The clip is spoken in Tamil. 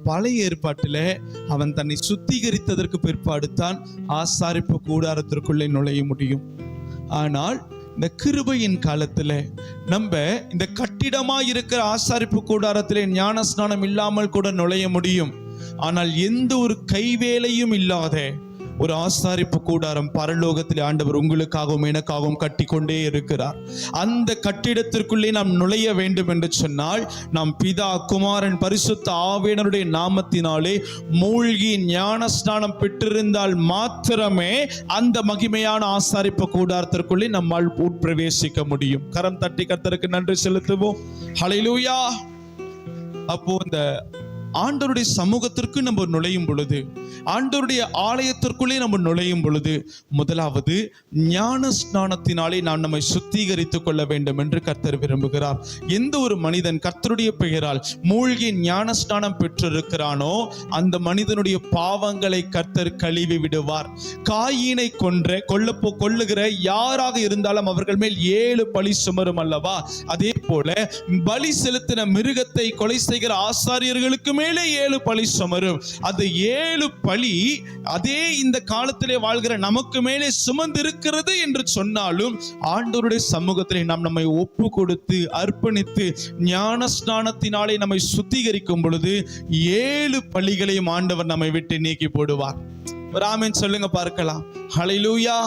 பழைய ஏற்பாட்டில அவன் தன்னை சுத்திகரித்ததற்கு பிற்பாடு தான் ஆசாரிப்பு கூடாரத்திற்குள்ளே நுழைய முடியும். ஆனால் இந்த கிருபையின் காலத்துல நம்ம இந்த கட்டிடமாய் இருக்கிற ஆசாரிப்பு கூடாரத்திலே ஞான ஸ்நானம் இல்லாமல் கூட நுழைய முடியும். ஆனால் எந்த ஒரு கைவேலையும் இல்லாத ஒரு ஆசாரிப்பு கூடாரம் பரலோகத்தில் ஆண்டவர் உங்களுக்காகவும் எனக்காகவும் கட்டி கொண்டே இருக்கிறார். அந்த கட்டிடத்திற்குள்ளே நாம் நுழைய வேண்டும் என்று சொன்னால் நாம் பிதா குமாரன் பரிசுத்த ஆவியானவருடைய நாமத்தினாலே மூழ்கி ஞான ஸ்நானம் பெற்றிருந்தால் மாத்திரமே அந்த மகிமையான ஆசாரிப்பு கூடாரத்திற்குள்ளே நம்மால் உட்பிரவேசிக்க முடியும். கரம் தட்டி கர்த்தருக்கு நன்றி செலுத்துவோம். ஹல்லேலூயா. அப்போ இந்த ஆண்டவருடைய சமூகத்திற்கு நம்ம நுழையும் பொழுது, ஆண்டவருடைய ஆலயத்திற்குள்ளே நம்ம நுழையும் பொழுது, முதலாவது ஞான ஸ்நானத்தினாலே நாம் நம்மை சுத்திகரித்துக் கொள்ள வேண்டும் என்று கர்த்தர் விரும்புகிறார். எந்த ஒரு மனிதன் கர்த்தருடைய பெயரால் மூழ்கி ஞான ஸ்நானம் பெற்றிருக்கிறானோ அந்த மனிதனுடைய பாவங்களை கர்த்தர் கழுவி விடுவார். காயினை கொல்லுகிற யாராக இருந்தாலும் அவர்கள் மேல் 7 பழி சுமரும் அல்லவா? அதே போல பலி செலுத்தின மிருகத்தை கொலை செய்கிற ஆசாரியர்களுக்கு மேலே 7 பழி சுமரும். அந்த 7 பழி அதே இந்த காலத்திலே வாழ்கிற நமக்கு மேலே சுமந்திருக்கிறது என்று சொன்னாலும் ஆண்டவருடைய சமூகத்திலே நாம் நம்மை ஒப்பு கொடுத்து அர்ப்பணித்து ஞான ஸ்நானத்தினாலே நம்மை சுத்திகரிக்கும் பொழுது 7 பழிகளையும் ஆண்டவர் நம்மை விட்டு நீக்கி போடுவார். ஒரு ஆமென் சொல்லுங்க பார்க்கலாம். ஹல்லேலூயா.